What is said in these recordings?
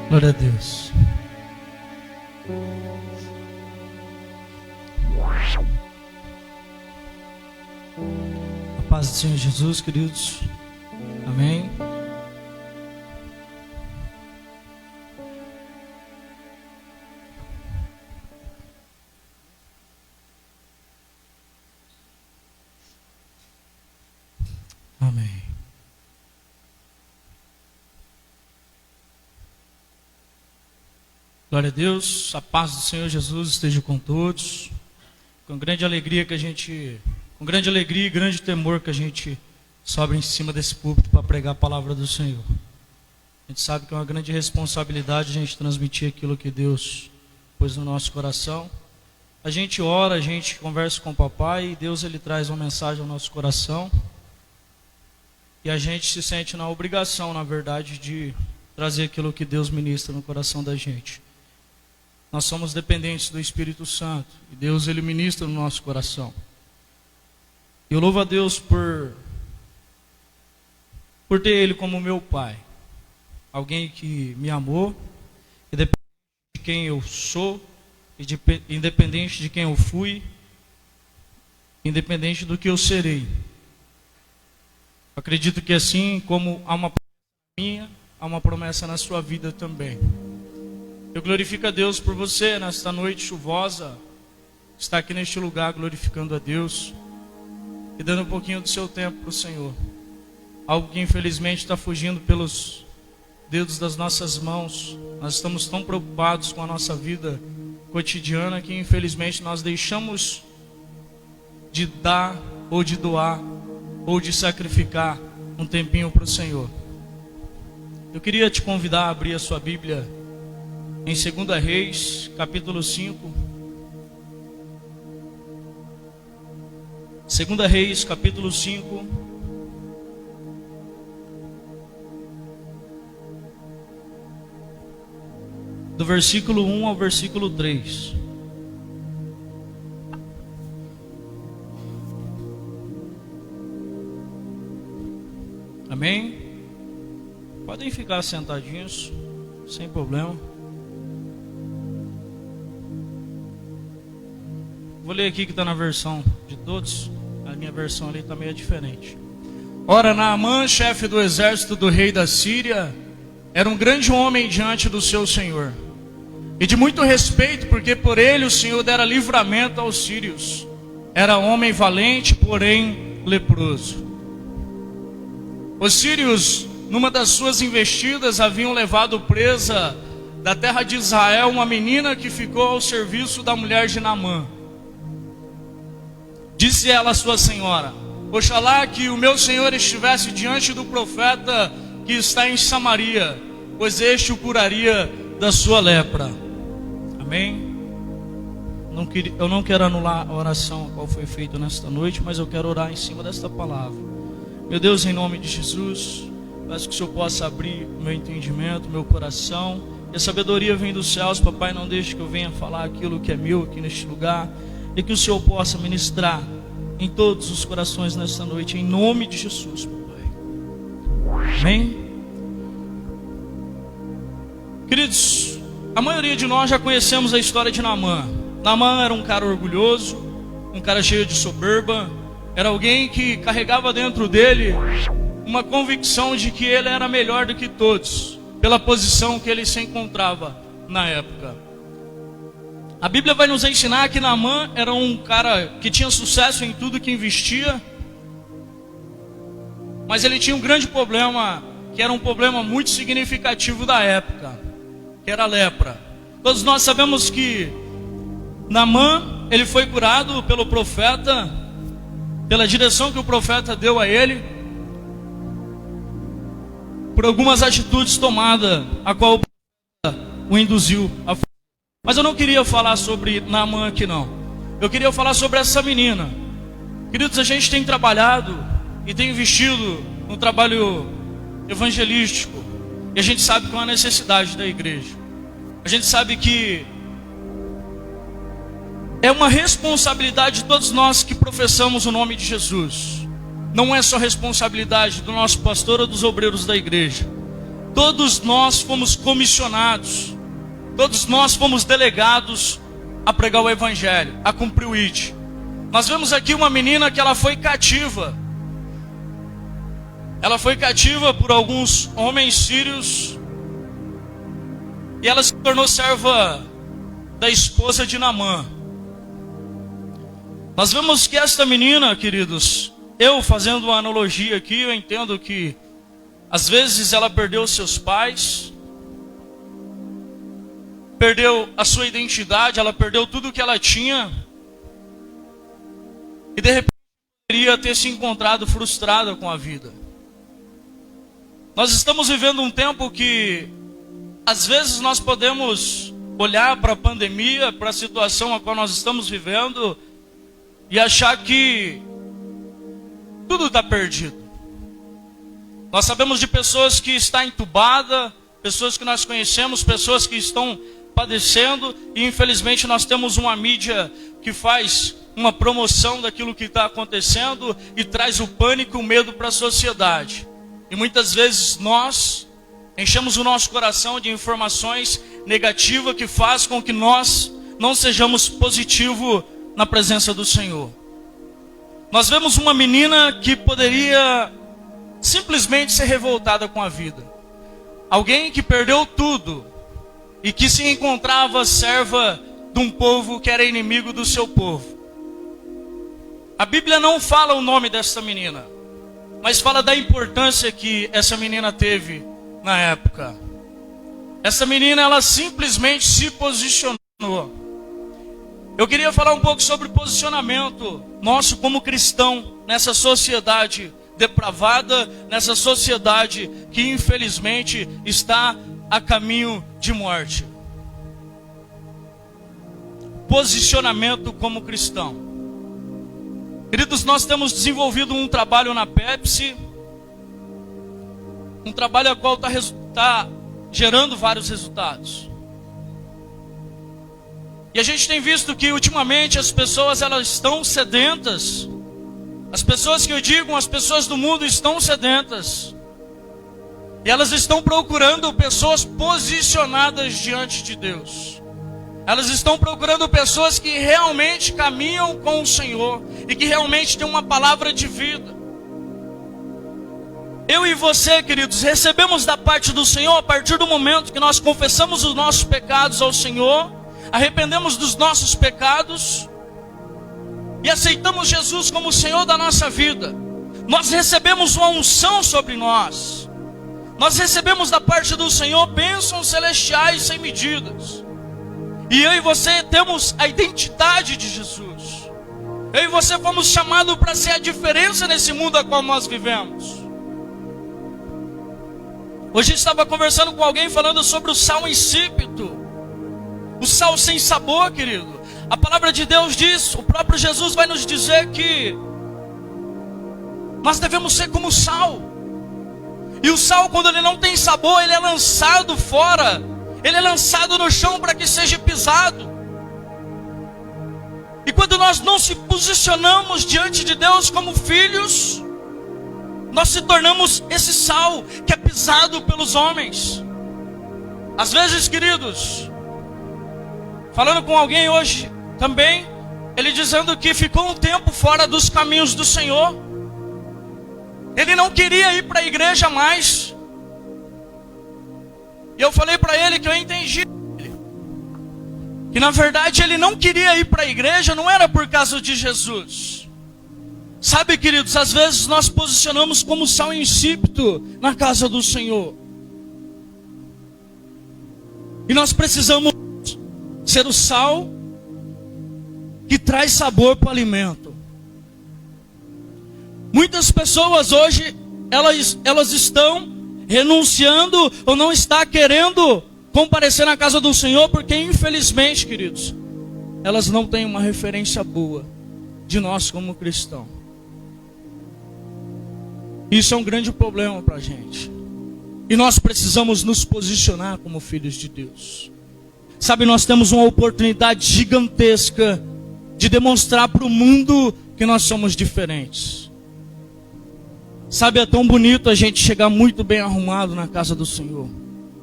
Glória a Deus. A paz do Senhor Jesus, queridos. Amém. Amém. Glória a Deus, a paz do Senhor Jesus esteja com todos. Com grande alegria e grande temor que a gente sobe em cima desse púlpito para pregar a palavra do Senhor. A gente sabe que é uma grande responsabilidade a gente transmitir aquilo que Deus pôs no nosso coração. A gente ora, a gente conversa com o papai e Deus ele traz uma mensagem ao nosso coração. E a gente se sente na obrigação, na verdade, de trazer aquilo que Deus ministra no coração da gente. Nós somos dependentes do Espírito Santo e Deus ele ministra no nosso coração. Eu louvo a Deus por ter Ele como meu Pai, alguém que me amou, independente de quem eu sou, independente de quem eu fui, independente do que eu serei. Acredito que assim como há uma promessa minha, há uma promessa na sua vida também. Eu glorifico a Deus por você nesta noite chuvosa, estar aqui neste lugar glorificando a Deus e dando um pouquinho do seu tempo para o Senhor. Algo que infelizmente está fugindo pelos dedos das nossas mãos. Nós estamos tão preocupados com a nossa vida cotidiana que infelizmente nós deixamos de dar ou de doar ou de sacrificar um tempinho para o Senhor. Eu queria te convidar a abrir a sua Bíblia em 2 Reis, capítulo 5. 2 Reis, capítulo 5. Do versículo 1 ao versículo 3. Amém? Podem ficar sentadinhos, sem problema. Vou ler aqui que está na versão de todos. A minha versão ali está meio diferente. Ora, Naamã, chefe do exército do rei da Síria, era um grande homem diante do seu senhor, e de muito respeito, porque por ele o Senhor dera livramento aos sírios. Era homem valente, porém leproso. Os sírios, numa das suas investidas, haviam levado presa da terra de Israel uma menina que ficou ao serviço da mulher de Naamã. Disse ela à sua senhora: oxalá que o meu senhor estivesse diante do profeta que está em Samaria, pois este o curaria da sua lepra. Amém? Eu não quero anular a oração qual foi feita nesta noite, mas eu quero orar em cima desta palavra. Meu Deus, em nome de Jesus, peço que o Senhor possa abrir o meu entendimento, meu coração, e a sabedoria vem dos céus. Papai, não deixe que eu venha falar aquilo que é meu aqui neste lugar, e que o Senhor possa ministrar em todos os corações nesta noite, em nome de Jesus, papai. Amém? Queridos, a maioria de nós já conhecemos a história de Naamã. Naamã era um cara orgulhoso, um cara cheio de soberba, era alguém que carregava dentro dele uma convicção de que ele era melhor do que todos, pela posição que ele se encontrava na época. A Bíblia vai nos ensinar que Naamã era um cara que tinha sucesso em tudo que investia, mas ele tinha um grande problema, que era um problema muito significativo da época, que era a lepra. Todos nós sabemos que Naamã, ele foi curado pelo profeta, pela direção que o profeta deu a ele, por algumas atitudes tomadas, a qual o profeta o induziu a fazer. Mas eu não queria falar sobre Naamã aqui não. Eu queria falar sobre essa menina. Queridos, a gente tem trabalhado e tem investido no trabalho evangelístico. E a gente sabe que é uma necessidade da igreja. A gente sabe que é uma responsabilidade de todos nós que professamos o nome de Jesus. não é só responsabilidade do nosso pastor ou dos obreiros da igreja. Todos nós fomos comissionados, todos nós fomos delegados a pregar o evangelho, a cumprir o ID. Nós vemos aqui uma menina que ela foi cativa. Ela foi cativa por alguns homens sírios e ela se tornou serva da esposa de Naamã. Nós vemos que esta menina, queridos, eu fazendo uma analogia aqui, eu entendo que às vezes ela perdeu seus pais, perdeu a sua identidade, ela perdeu tudo que ela tinha e de repente poderia ter se encontrado frustrada com a vida. Nós estamos vivendo um tempo que às vezes nós podemos olhar para a pandemia, para a situação a qual nós estamos vivendo e achar que tudo está perdido. Nós sabemos de pessoas que estão entubadas, pessoas que nós conhecemos, pessoas que estão padecendo e infelizmente nós temos uma mídia que faz uma promoção daquilo que está acontecendo e traz o pânico e o medo para a sociedade. E muitas vezes nós enchemos o nosso coração de informações negativas que faz com que nós não sejamos positivos na presença do Senhor. Nós vemos uma menina que poderia simplesmente ser revoltada com a vida. Alguém que perdeu tudo e que se encontrava serva de um povo que era inimigo do seu povo. A Bíblia não fala o nome dessa menina, mas fala da importância que essa menina teve na época. Essa menina, ela simplesmente se posicionou. Eu queria falar um pouco sobre posicionamento nosso como cristão nessa sociedade depravada, nessa sociedade que infelizmente está a caminho de morte. Posicionamento como cristão. Queridos, nós temos desenvolvido um trabalho na Pepsi, um trabalho ao qual está gerando vários resultados. E a gente tem visto que ultimamente as pessoas elas estão sedentas. As pessoas que eu digo, as pessoas do mundo estão sedentas. E elas estão procurando pessoas posicionadas diante de Deus. Elas estão procurando pessoas que realmente caminham com o Senhor e que realmente têm uma palavra de vida. Eu e você, queridos, recebemos da parte do Senhor a partir do momento que nós confessamos os nossos pecados ao Senhor, arrependemos dos nossos pecados e aceitamos Jesus como o Senhor da nossa vida. Nós recebemos uma unção sobre nós. Nós recebemos da parte do Senhor bênçãos celestiais sem medidas. E eu e você temos a identidade de Jesus. Eu e você fomos chamados para ser a diferença nesse mundo a qual nós vivemos. Hoje eu estava conversando com alguém falando sobre o sal insípido. O sal sem sabor, querido. A palavra de Deus diz, o próprio Jesus vai nos dizer que nós devemos ser como sal. E o sal, quando ele não tem sabor, ele é lançado fora. Ele é lançado no chão para que seja pisado. E quando nós não se posicionamos diante de Deus como filhos, nós se tornamos esse sal que é pisado pelos homens. Às vezes, queridos, falando com alguém hoje também, ele dizendo que ficou um tempo fora dos caminhos do Senhor. Ele não queria ir para a igreja mais. E eu falei para ele que eu entendi que na verdade ele não queria ir para a igreja, não era por causa de Jesus. Sabe, queridos, às vezes nós posicionamos como sal insípido na casa do Senhor. E nós precisamos ser o sal que traz sabor para o alimento. Muitas pessoas hoje, elas estão renunciando ou não está querendo comparecer na casa do Senhor, porque infelizmente, queridos, elas não têm uma referência boa de nós como cristãos. Isso é um grande problema para a gente. E nós precisamos nos posicionar como filhos de Deus. Sabe, nós temos uma oportunidade gigantesca de demonstrar para o mundo que nós somos diferentes. Sabe, é tão bonito a gente chegar muito bem arrumado na casa do Senhor.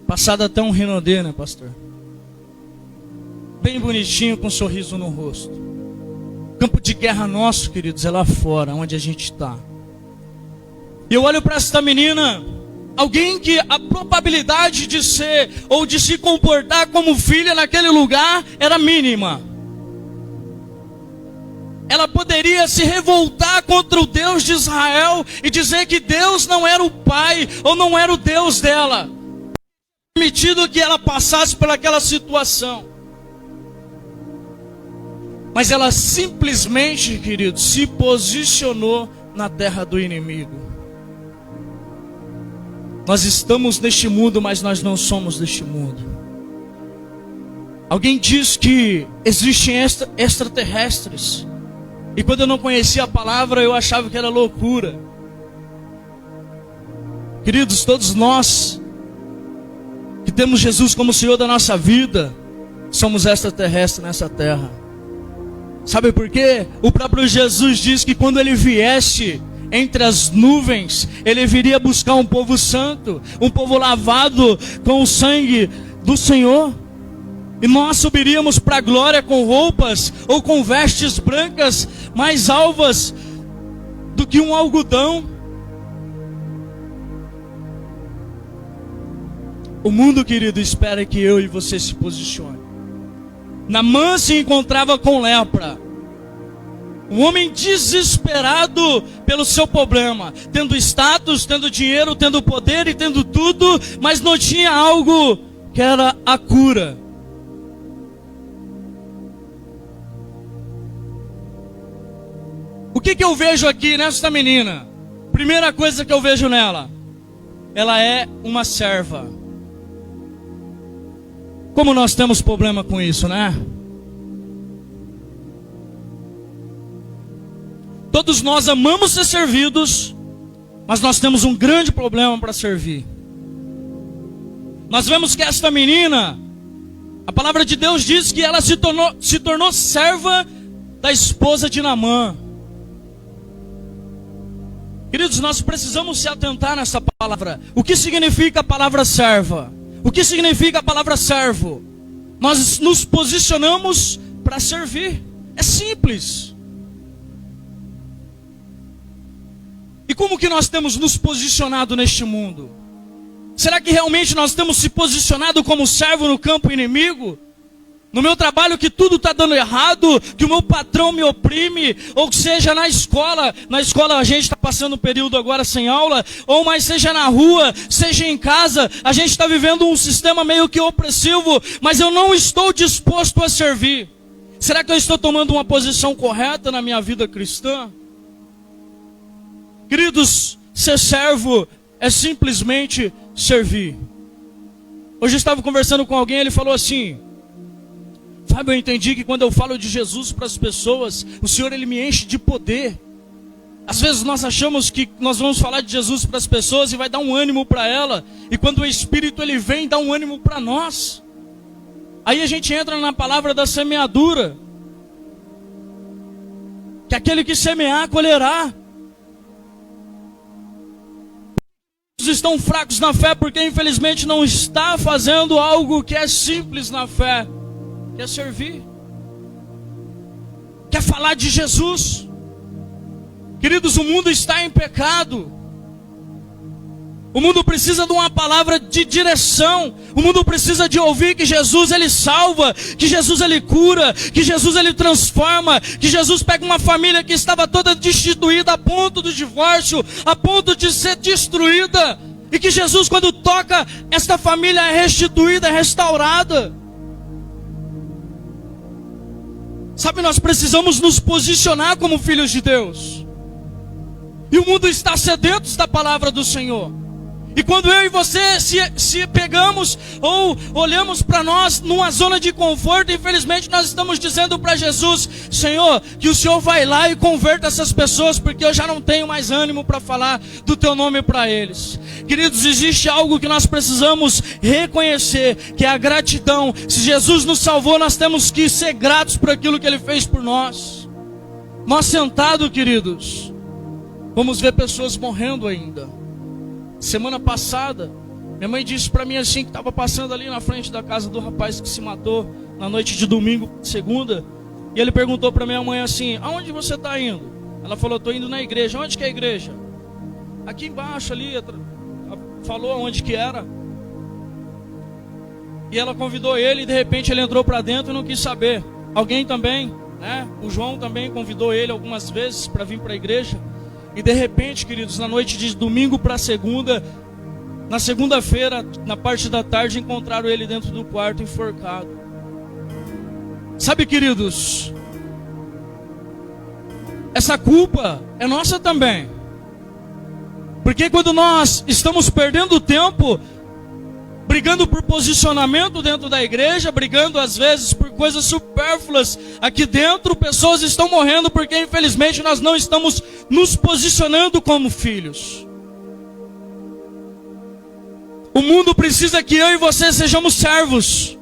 Passado até um renaudet, né, pastor? Bem bonitinho, com um sorriso no rosto. O campo de guerra nosso, queridos, é lá fora, onde a gente está. E eu olho para esta menina, alguém que a probabilidade de ser ou de se comportar como filha naquele lugar era mínima. Ela poderia se revoltar contra o Deus de Israel e dizer que Deus não era o pai ou não era o Deus dela. Permitido que ela passasse por aquela situação. Mas ela simplesmente, querido, se posicionou na terra do inimigo. Nós estamos neste mundo, mas nós não somos deste mundo. Alguém diz que existem extraterrestres. E quando eu não conhecia a palavra, eu achava que era loucura. Queridos, todos nós que temos Jesus como Senhor da nossa vida, somos extraterrestres nessa terra. Sabe por quê? O próprio Jesus diz que quando Ele viesse entre as nuvens, Ele viria buscar um povo santo, um povo lavado com o sangue do Senhor. E nós subiríamos para a glória com roupas ou com vestes brancas mais alvas do que um algodão. O mundo, querido, espera que eu e você se posicione. Naamã se encontrava com lepra. Um homem desesperado pelo seu problema, tendo status, tendo dinheiro, tendo poder e tendo tudo, mas não tinha algo que era a cura. O que eu vejo aqui nesta menina? Primeira coisa que eu vejo nela, ela é uma serva. Como nós temos problema com isso, né? Todos nós amamos ser servidos, mas nós temos um grande problema para servir. Nós vemos que esta menina, a palavra de Deus diz que ela se tornou serva da esposa de Naamã. Queridos, nós precisamos se atentar nessa palavra. O que significa a palavra serva? O que significa a palavra servo? Nós nos posicionamos para servir. É simples. E como que nós temos nos posicionado neste mundo? Será que realmente nós temos se posicionado como servo no campo inimigo? No meu trabalho que tudo está dando errado, que o meu patrão me oprime, ou seja na escola a gente está passando um período agora sem aula, ou mas seja na rua, seja em casa, a gente está vivendo um sistema meio que opressivo, mas eu não estou disposto a servir. Será que eu estou tomando uma posição correta na minha vida cristã? Queridos, ser servo é simplesmente servir. Hoje eu estava conversando com alguém, ele falou assim: Fábio, eu entendi que quando eu falo de Jesus para as pessoas, o Senhor Ele me enche de poder. Às vezes nós achamos que nós vamos falar de Jesus para as pessoas e vai dar um ânimo para ela. E quando o Espírito Ele vem, dá um ânimo para nós. Aí a gente entra na palavra da semeadura. Que aquele que semear, colherá. Estão fracos na fé porque infelizmente não está fazendo algo que é simples na fé. Quer servir, quer falar de Jesus. Queridos, o mundo está em pecado. O mundo precisa de uma palavra de direção. O mundo precisa de ouvir que Jesus Ele salva, que Jesus Ele cura, que Jesus Ele transforma, que Jesus pega uma família que estava toda destituída a ponto do divórcio, a ponto de ser destruída, e que Jesus, quando toca, esta família é restituída, é restaurada. Sabe, nós precisamos nos posicionar como filhos de Deus. E o mundo está sedento da palavra do Senhor. E quando eu e você se pegamos ou olhamos para nós numa zona de conforto, infelizmente nós estamos dizendo para Jesus: Senhor, que o Senhor vai lá e converta essas pessoas, porque eu já não tenho mais ânimo para falar do teu nome para eles. Queridos, existe algo que nós precisamos reconhecer, que é a gratidão. Se Jesus nos salvou, nós temos que ser gratos por aquilo que Ele fez por nós. Nós sentados, queridos, Vamos ver pessoas morrendo ainda. Semana passada, minha mãe disse para mim assim, que estava passando ali na frente da casa do rapaz que se matou na noite de domingo, segunda. E ele perguntou para minha mãe assim, aonde você está indo? Ela falou, estou indo na igreja. Onde que é a igreja? Aqui embaixo ali, falou aonde que era. E ela convidou ele e de repente ele entrou para dentro e não quis saber. Alguém também, né? O João também convidou ele algumas vezes para vir para a igreja. E de repente, queridos, na noite de domingo para segunda, na segunda-feira, na parte da tarde, encontraram ele dentro do quarto enforcado. Sabe, queridos, essa culpa é nossa também. Porque quando nós estamos perdendo tempo, brigando por posicionamento dentro da igreja, brigando às vezes por coisas supérfluas aqui dentro, pessoas estão morrendo porque infelizmente nós não estamos nos posicionando como filhos. O mundo precisa que eu e você sejamos servos.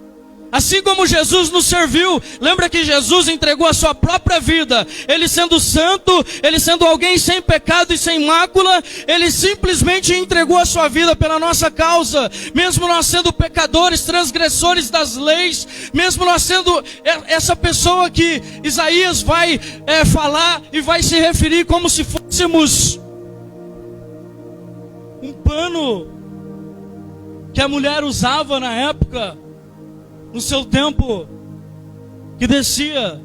Assim como Jesus nos serviu, lembra que Jesus entregou a sua própria vida, Ele sendo santo, Ele sendo alguém sem pecado e sem mácula, Ele simplesmente entregou a sua vida pela nossa causa, mesmo nós sendo pecadores, transgressores das leis, mesmo nós sendo essa pessoa que Isaías vai falar e vai se referir como se fôssemos um pano que a mulher usava na época, no seu tempo, que descia.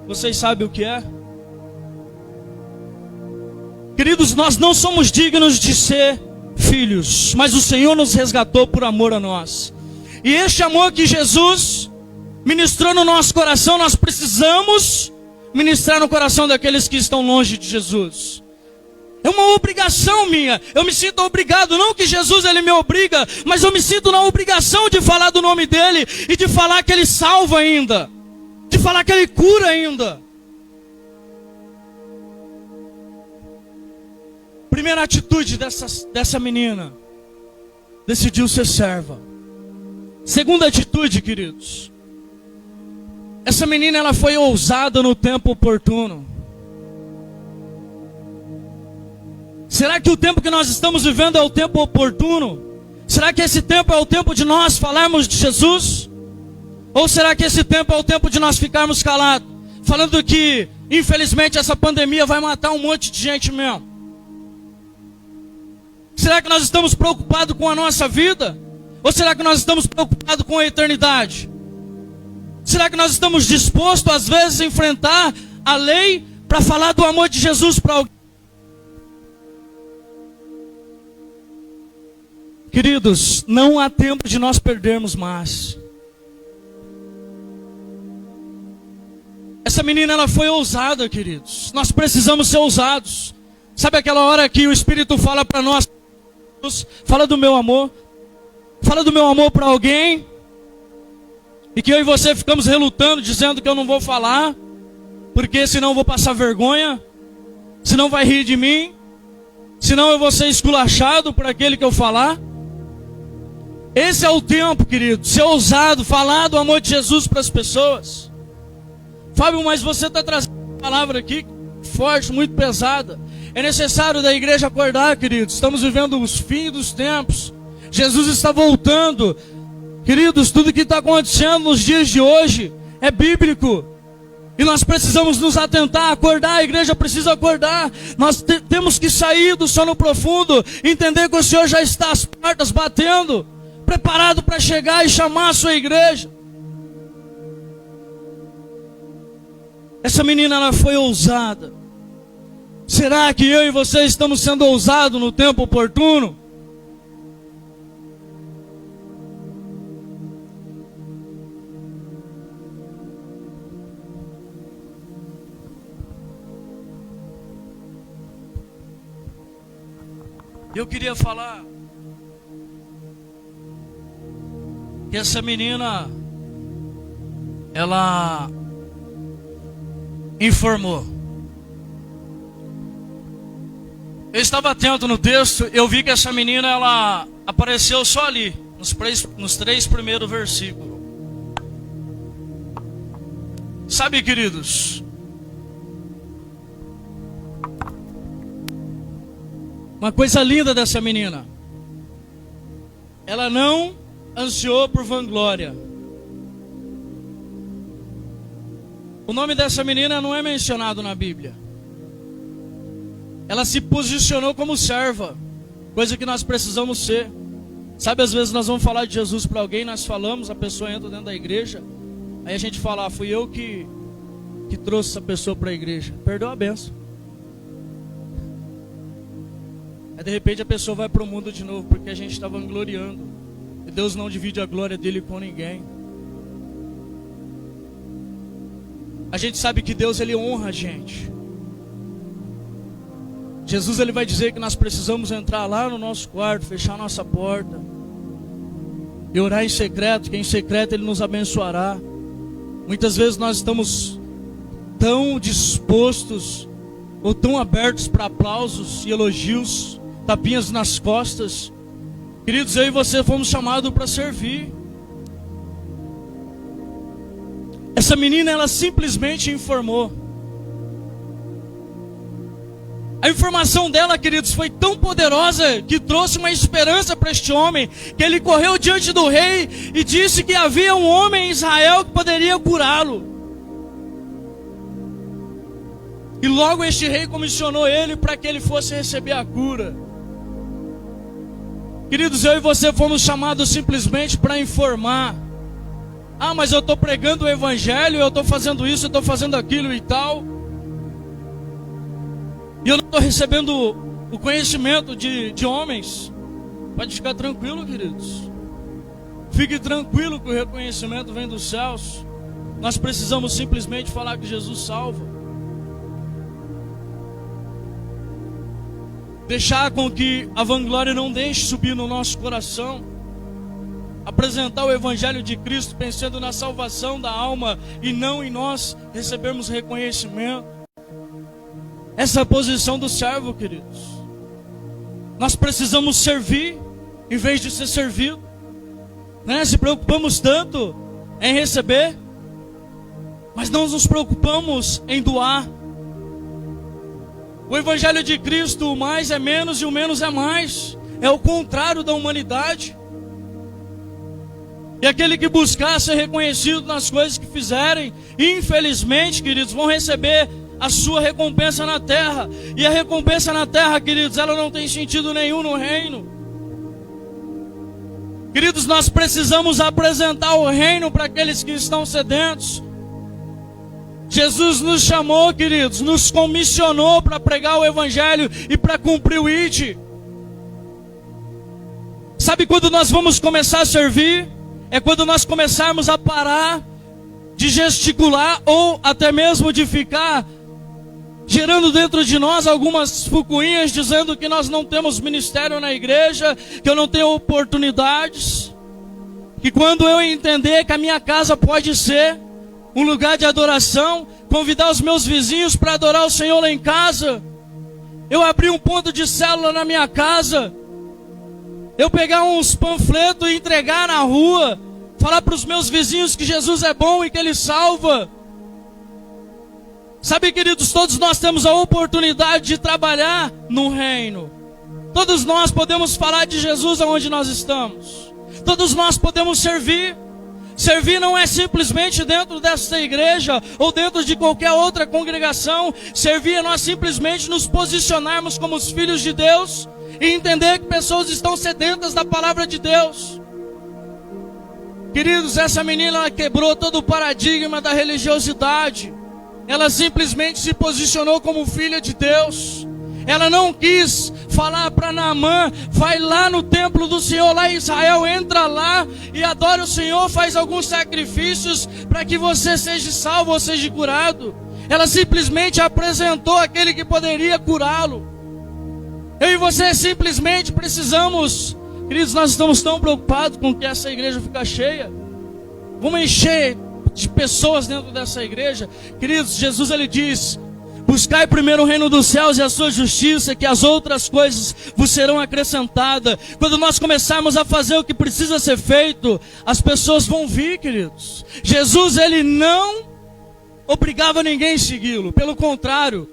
Vocês sabem o que é? Queridos, nós não somos dignos de ser filhos, mas o Senhor nos resgatou por amor a nós. E este amor que Jesus ministrou no nosso coração, nós precisamos ministrar no coração daqueles que estão longe de Jesus. É uma obrigação minha. Eu me sinto obrigado, não que Jesus ele me obriga, mas eu me sinto na obrigação de falar do nome dele e de falar que ele salva ainda, de falar que ele cura ainda. Primeira atitude dessa menina, decidiu ser serva. Segunda atitude, queridos, essa menina ela foi ousada no tempo oportuno. Será que o tempo que nós estamos vivendo é o tempo oportuno? Será que esse tempo é o tempo de nós falarmos de Jesus? Ou será que esse tempo é o tempo de nós ficarmos calados, falando que, infelizmente, essa pandemia vai matar um monte de gente mesmo? Será que nós estamos preocupados com a nossa vida? Ou será que nós estamos preocupados com a eternidade? Será que nós estamos dispostos, às vezes, a enfrentar a lei para falar do amor de Jesus para alguém? Queridos, não há tempo de nós perdermos mais. Essa menina ela foi ousada, queridos. Nós precisamos ser ousados. Sabe aquela hora que o Espírito fala para nós, fala do meu amor para alguém, e que eu e você ficamos relutando, dizendo que eu não vou falar, porque senão eu vou passar vergonha, senão vai rir de mim, senão eu vou ser esculachado por aquele que eu falar. Esse é o tempo, querido, ser ousado, falar do amor de Jesus para as pessoas. Fábio, mas você está trazendo uma palavra aqui forte, muito pesada. É necessário da igreja acordar, queridos. Estamos vivendo os fins dos tempos. Jesus está voltando. Queridos, tudo que está acontecendo nos dias de hoje é bíblico. E nós precisamos nos atentar, acordar, a igreja precisa acordar. Nós temos que sair do sono profundo, entender que o Senhor já está às portas batendo, preparado para chegar e chamar a sua igreja. Essa menina ela foi ousada. Será que eu e você estamos sendo ousados no tempo oportuno? Eu queria falar que essa menina, ela informou. Eu estava atento no texto, eu vi que essa menina, ela apareceu só ali, nos três primeiros versículos. Sabe, queridos, Uma coisa linda dessa menina. Ela não ansiou por vanglória. O nome dessa menina não é mencionado na Bíblia. Ela se posicionou como serva, coisa que nós precisamos ser. Sabe, às vezes nós vamos falar de Jesus para alguém, nós falamos, a pessoa entra dentro da igreja, aí a gente fala, fui eu que trouxe essa pessoa para a igreja. Perdeu a benção. Aí de repente a pessoa vai para o mundo de novo, porque a gente está vangloriando. E Deus não divide a glória dele com ninguém. A gente sabe que Deus, ele honra a gente. Jesus, ele vai dizer que nós precisamos entrar lá no nosso quarto, fechar a nossa porta e orar em secreto, que em secreto ele nos abençoará. Muitas vezes nós estamos tão dispostos ou tão abertos para aplausos e elogios, tapinhas nas costas. Queridos, eu e você fomos chamados para servir. Essa menina, ela simplesmente informou. A informação dela, queridos, foi tão poderosa que trouxe uma esperança para este homem, que ele correu diante do rei e disse que havia um homem em Israel que poderia curá-lo. E logo este rei comissionou ele para que ele fosse receber a cura. Queridos, eu e você fomos chamados simplesmente para informar. Ah, mas eu estou pregando o evangelho, eu estou fazendo isso, eu estou fazendo aquilo e tal. E eu não estou recebendo o conhecimento de homens. Pode ficar tranquilo, queridos. Fique tranquilo que o reconhecimento vem dos céus. Nós precisamos simplesmente falar que Jesus salva. Deixar com que a vanglória não deixe subir no nosso coração. Apresentar o evangelho de Cristo pensando na salvação da alma e não em nós recebermos reconhecimento. Essa é a posição do servo, queridos. Nós precisamos servir em vez de ser servido, né? Se preocupamos tanto em receber, mas não nos preocupamos em doar. O evangelho de Cristo, o mais é menos e o menos é mais. É o contrário da humanidade. E aquele que buscar ser reconhecido nas coisas que fizerem, infelizmente, queridos, vão receber a sua recompensa na terra. E a recompensa na terra, queridos, ela não tem sentido nenhum no reino. Queridos, nós precisamos apresentar o reino para aqueles que estão sedentos. Jesus nos chamou, queridos, nos comissionou para pregar o evangelho e para cumprir o ID. Sabe quando nós vamos começar a servir? É quando nós começarmos a parar de gesticular ou até mesmo de ficar gerando dentro de nós algumas fucuinhas dizendo que nós não temos ministério na igreja, que eu não tenho oportunidades. Que quando eu entender que a minha casa pode ser um lugar de adoração, convidar os meus vizinhos para adorar o Senhor lá em casa, eu abrir um ponto de célula na minha casa, eu pegar uns panfletos e entregar na rua, falar para os meus vizinhos que Jesus é bom e que Ele salva. Sabe, queridos, todos nós temos a oportunidade de trabalhar no reino. Todos nós podemos falar de Jesus aonde nós estamos. Todos nós podemos servir. Servir não é simplesmente dentro desta igreja ou dentro de qualquer outra congregação. Servir é nós simplesmente nos posicionarmos como os filhos de Deus e entender que pessoas estão sedentas da palavra de Deus. Queridos, essa menina, ela quebrou todo o paradigma da religiosidade. Ela simplesmente se posicionou como filha de Deus. Ela não quis falar para Naamã, vai lá no templo do Senhor, lá em Israel, entra lá e adora o Senhor, faz alguns sacrifícios para que você seja salvo ou seja curado. Ela simplesmente apresentou aquele que poderia curá-lo. Eu e você simplesmente precisamos, queridos, nós estamos tão preocupados com que essa igreja fica cheia. Vamos encher de pessoas dentro dessa igreja. Queridos, Jesus, ele diz: buscai primeiro o reino dos céus e a sua justiça, que as outras coisas vos serão acrescentadas. Quando nós começarmos a fazer o que precisa ser feito, as pessoas vão vir, queridos. Jesus, ele não obrigava ninguém a segui-lo. Pelo contrário,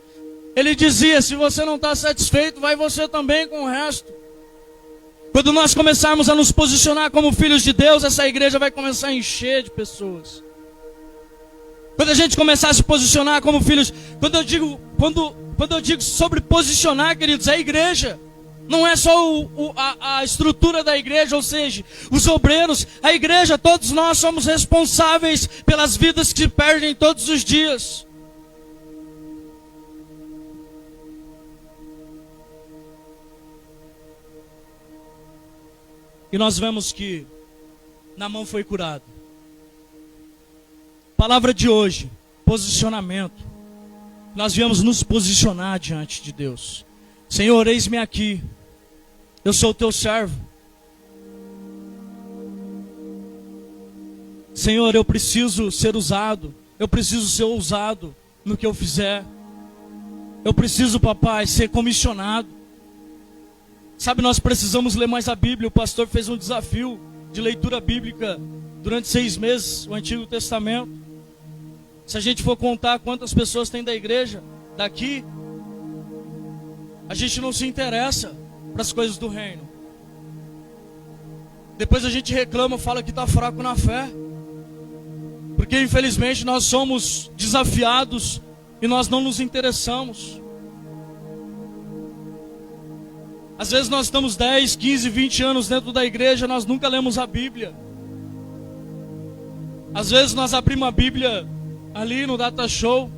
Ele dizia: se você não está satisfeito, vai você também com o resto. Quando nós começarmos a nos posicionar como filhos de Deus, essa igreja vai começar a encher de pessoas. Quando a gente começar a se posicionar como filhos, quando eu digo sobre posicionar, queridos, é a igreja. Não é só a estrutura da igreja, ou seja, os obreiros, a igreja, todos nós somos responsáveis pelas vidas que se perdem todos os dias. E nós vemos que Naamã foi curado. Palavra de hoje, posicionamento. Nós viemos nos posicionar diante de Deus. Senhor, eis-me aqui. Eu sou o teu servo. Senhor, eu preciso ser usado. Eu preciso ser ousado no que eu fizer. Eu preciso, papai, ser comissionado. Sabe, nós precisamos ler mais a Bíblia. O pastor fez um desafio de leitura bíblica durante 6 meses, o Antigo Testamento. Se a gente for contar quantas pessoas tem da igreja daqui, a gente não se interessa para as coisas do reino. Depois a gente reclama, fala que está fraco na fé. Porque infelizmente nós somos desafiados e nós não nos interessamos. Às vezes nós estamos 10, 15, 20 anos dentro da igreja, nós nunca lemos a Bíblia. Às vezes nós abrimos a Bíblia ali no Data Show.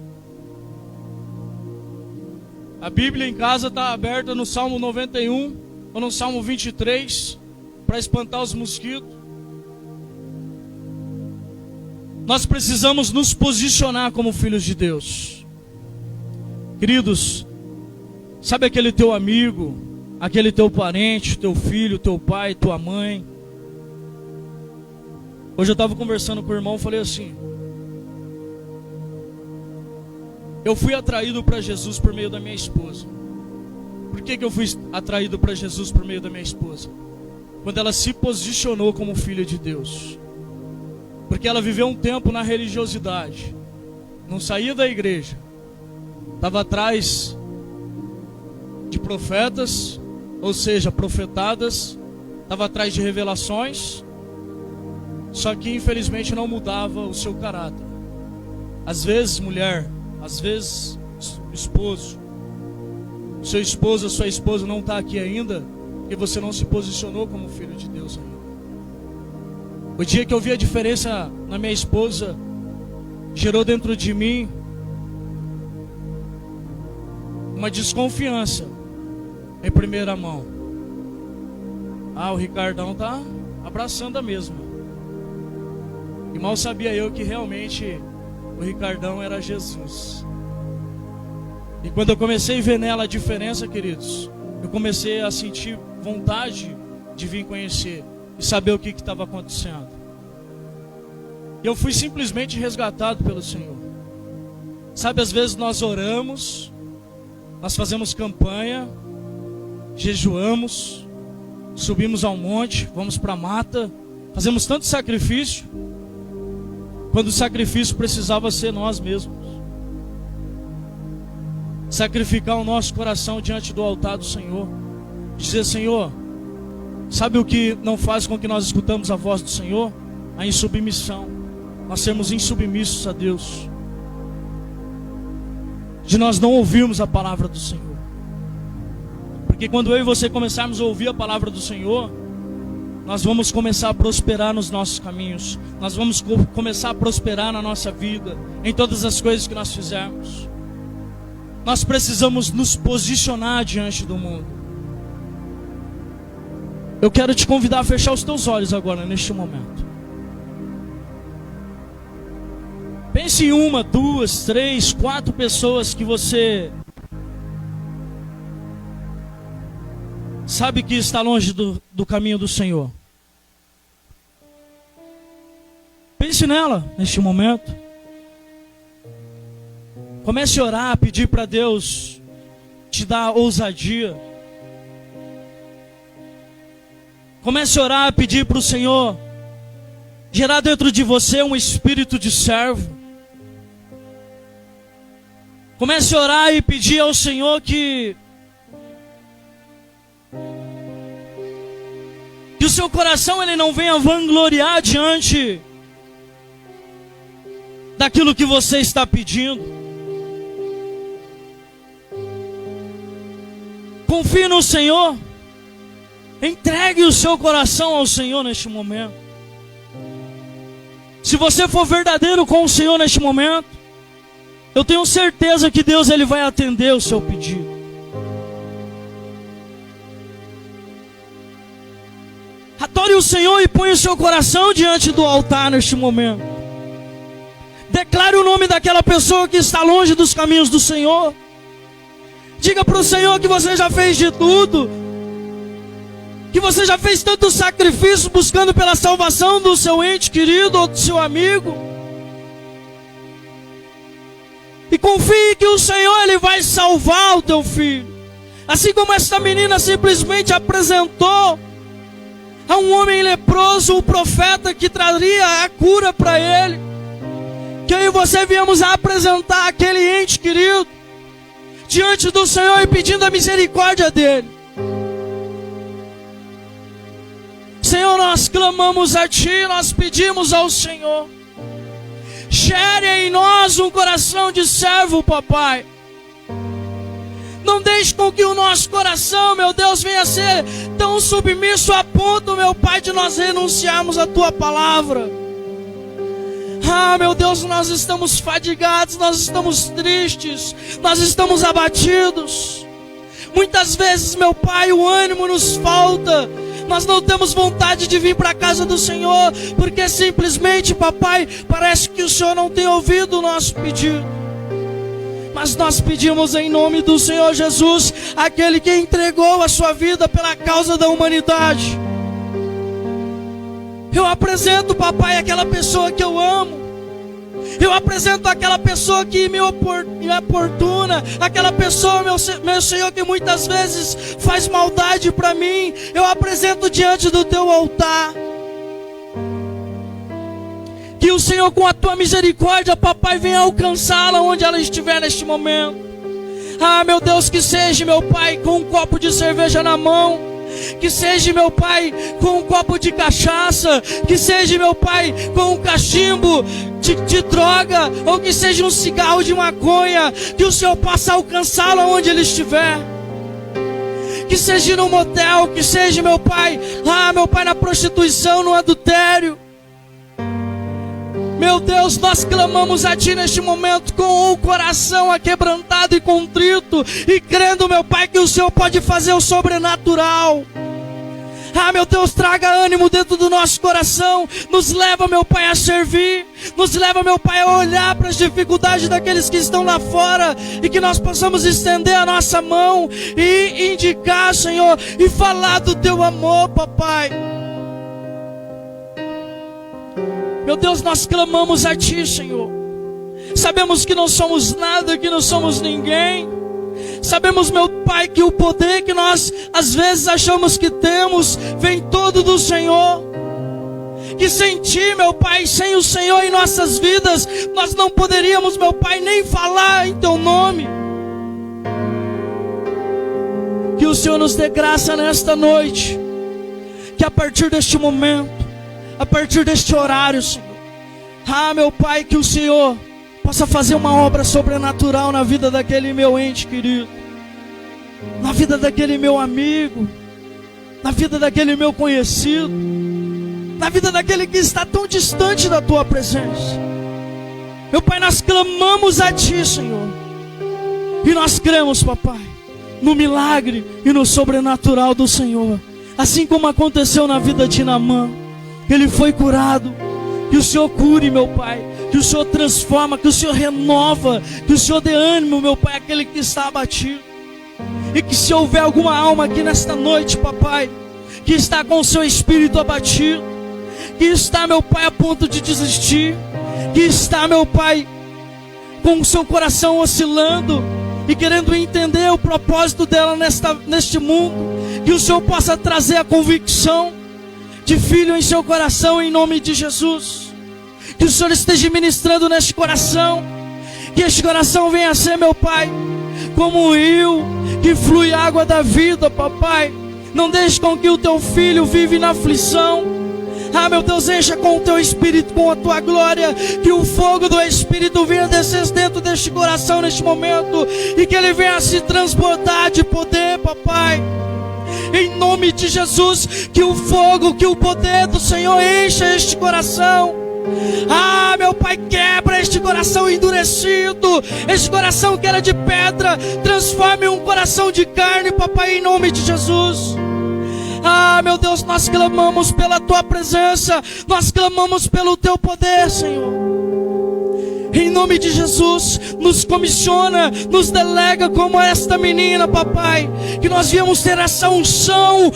A Bíblia em casa está aberta no Salmo 91 ou no Salmo 23 para espantar os mosquitos. Nós precisamos nos posicionar como filhos de Deus. Queridos, sabe aquele teu amigo, aquele teu parente, teu filho, teu pai, tua mãe? Hoje eu estava conversando com o irmão e falei assim: eu fui atraído para Jesus por meio da minha esposa. Por que eu fui atraído para Jesus por meio da minha esposa? Quando ela se posicionou como filha de Deus. Porque ela viveu um tempo na religiosidade, não saía da igreja, estava atrás de profetas, ou seja, profetadas, estava atrás de revelações, só que infelizmente não mudava o seu caráter. Às vezes, mulher, às vezes, esposo, seu esposo ou sua esposa não está aqui ainda, porque você não se posicionou como filho de Deus ainda. O dia que eu vi a diferença na minha esposa, gerou dentro de mim uma desconfiança em primeira mão. O Ricardão tá abraçando a mesma. E mal sabia eu que realmente o Ricardão era Jesus. E quando eu comecei a ver nela a diferença, queridos, eu comecei a sentir vontade de vir conhecer e saber o que estava acontecendo. E eu fui simplesmente resgatado pelo Senhor. Sabe, às vezes nós oramos, nós fazemos campanha, jejuamos, subimos ao monte, vamos para a mata, fazemos tanto sacrifício, quando o sacrifício precisava ser nós mesmos. Sacrificar o nosso coração diante do altar do Senhor. Dizer: Senhor, sabe o que não faz com que nós escutamos a voz do Senhor? A insubmissão. Nós sermos insubmissos a Deus. De nós não ouvirmos a palavra do Senhor. Porque quando eu e você começarmos a ouvir a palavra do Senhor, nós vamos começar a prosperar nos nossos caminhos. Nós vamos começar a prosperar na nossa vida, em todas as coisas que nós fizermos. Nós precisamos nos posicionar diante do mundo. Eu quero te convidar a fechar os teus olhos agora, neste momento. Pense em 1, 2, 3, 4 pessoas que você sabe que está longe do caminho do Senhor. Pense nela neste momento. Comece a orar, a pedir para Deus te dar ousadia. Comece a orar, a pedir para o Senhor gerar dentro de você um espírito de servo. Comece a orar e pedir ao Senhor que o seu coração ele não venha vangloriar diante daquilo que você está pedindo. Confie no Senhor. Entregue o seu coração ao Senhor neste momento. Se você for verdadeiro com o Senhor neste momento, eu tenho certeza que Deus ele vai atender o seu pedido. Adore o Senhor e ponha o seu coração diante do altar neste momento. Declare o nome daquela pessoa que está longe dos caminhos do Senhor. Diga para o Senhor que você já fez de tudo, que você já fez tanto sacrifício buscando pela salvação do seu ente querido ou do seu amigo. E confie que o Senhor ele vai salvar o teu filho. Assim como esta menina simplesmente apresentou a um homem leproso o profeta que traria a cura para ele, que eu e você viemos a apresentar aquele ente querido diante do Senhor e pedindo a misericórdia dele. Senhor, nós clamamos a Ti, nós pedimos ao Senhor, gere em nós um coração de servo, papai. Não deixe com que o nosso coração, meu Deus, venha a ser tão submisso a ponto, meu Pai, de nós renunciarmos à Tua palavra. Ah, meu Deus, nós estamos fadigados, nós estamos tristes, nós estamos abatidos. Muitas vezes, meu Pai, o ânimo nos falta. Nós não temos vontade de vir para a casa do Senhor, porque simplesmente, papai, parece que o Senhor não tem ouvido o nosso pedido. Mas nós pedimos em nome do Senhor Jesus, aquele que entregou a sua vida pela causa da humanidade. Eu apresento, papai, aquela pessoa que eu amo. Eu apresento aquela pessoa que me oportuna, aquela pessoa, meu Senhor, que muitas vezes faz maldade para mim. Eu apresento diante do teu altar. Que o Senhor, com a tua misericórdia, papai, venha alcançá-la onde ela estiver neste momento. Ah, meu Deus, que seja, meu Pai, com um copo de cerveja na mão, que seja, meu Pai, com um copo de cachaça, que seja, meu Pai, com um cachimbo de droga, ou que seja um cigarro de maconha, que o Senhor possa alcançá-la onde ele estiver. Que seja no motel, que seja, meu Pai, meu Pai, na prostituição, no adultério. Meu Deus, nós clamamos a Ti neste momento com o coração aquebrantado e contrito, e crendo, meu Pai, que o Senhor pode fazer o sobrenatural. Ah, meu Deus, traga ânimo dentro do nosso coração. Nos leva, meu Pai, a servir. Nos leva, meu Pai, a olhar para as dificuldades daqueles que estão lá fora, e que nós possamos estender a nossa mão e indicar, Senhor, e falar do Teu amor, papai. Meu Deus, nós clamamos a Ti, Senhor. Sabemos que não somos nada, que não somos ninguém. Sabemos, meu Pai, que o poder que nós às vezes achamos que temos vem todo do Senhor. Que sem Ti, meu Pai, sem o Senhor em nossas vidas, nós não poderíamos, meu Pai, nem falar em Teu nome. Que o Senhor nos dê graça nesta noite. Que a partir deste momento, a partir deste horário, Senhor, meu Pai, que o Senhor possa fazer uma obra sobrenatural na vida daquele meu ente querido, na vida daquele meu amigo, na vida daquele meu conhecido, na vida daquele que está tão distante da Tua presença. Meu Pai, nós clamamos a Ti, Senhor, e nós cremos, papai, no milagre e no sobrenatural do Senhor. Assim como aconteceu na vida de Naamã, ele foi curado. Que o Senhor cure, meu Pai, que o Senhor transforma, que o Senhor renova, que o Senhor dê ânimo, meu Pai, àquele que está abatido. E que se houver alguma alma aqui nesta noite, papai, que está com o seu espírito abatido, que está, meu Pai, a ponto de desistir, que está, meu Pai, com o seu coração oscilando e querendo entender o propósito dela neste mundo, que o Senhor possa trazer a convicção de filho em seu coração, em nome de Jesus. Que o Senhor esteja ministrando neste coração, Que este coração venha a ser, meu Pai, como um rio que flui água da vida, papai. Não deixe com que o teu filho vive na aflição. Meu Deus, encha com o teu Espírito, com a tua glória. Que o fogo do Espírito venha descer dentro deste coração neste momento. E que ele venha se transbordar de poder, papai. Em nome de Jesus, que o fogo, que o poder do Senhor encha este coração. Meu Pai, quebra este coração endurecido, este coração que era de pedra, transforme em um coração de carne, papai, em nome de Jesus. Meu Deus, nós clamamos pela tua presença, nós clamamos pelo teu poder, Senhor. Em nome de Jesus, nos comissiona, nos delega como esta menina, papai. Que nós viemos ter essa unção,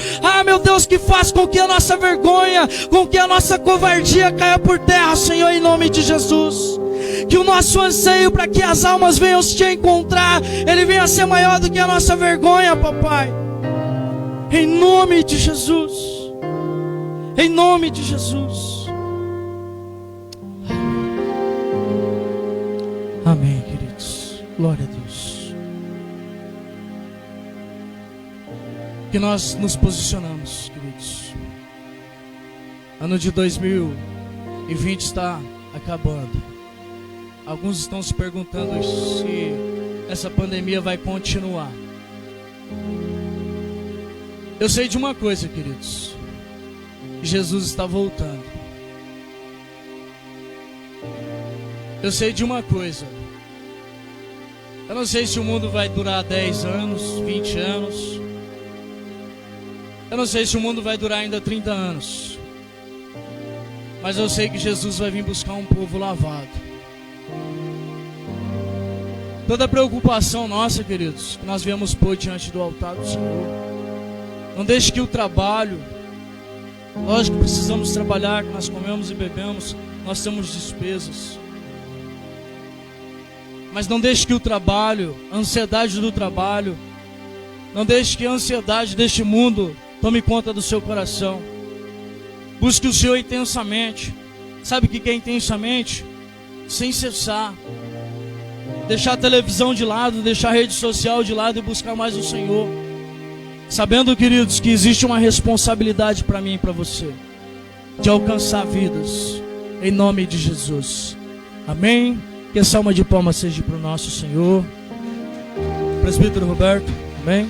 meu Deus, que faz com que a nossa vergonha, com que a nossa covardia caia por terra, Senhor, em nome de Jesus. Que o nosso anseio para que as almas venham te encontrar, ele venha a ser maior do que a nossa vergonha, papai. Em nome de Jesus. Em nome de Jesus. Amém, queridos. Glória a Deus. Que nós nos posicionamos, queridos. Ano de 2020 está acabando. Alguns estão se perguntando se essa pandemia vai continuar. Eu sei de uma coisa, queridos. Jesus está voltando. Eu sei de uma coisa. Eu não sei se o mundo vai durar 10 anos, 20 anos. Eu não sei se o mundo vai durar ainda 30 anos. Mas eu sei que Jesus vai vir buscar um povo lavado. Toda preocupação nossa, queridos, que nós viemos pôr diante do altar do Senhor. Não deixe que o trabalho, lógico que precisamos trabalhar, que nós comemos e bebemos, nós temos despesas. Mas não deixe que o trabalho, a ansiedade do trabalho, não deixe que a ansiedade deste mundo tome conta do seu coração. Busque o Senhor intensamente. Sabe o que é intensamente? Sem cessar. Deixar a televisão de lado, deixar a rede social de lado e buscar mais o Senhor. Sabendo, queridos, que existe uma responsabilidade para mim e para você, de alcançar vidas, em nome de Jesus. Amém? Que a salva de palmas seja para o nosso Senhor. Presbítero Roberto, amém?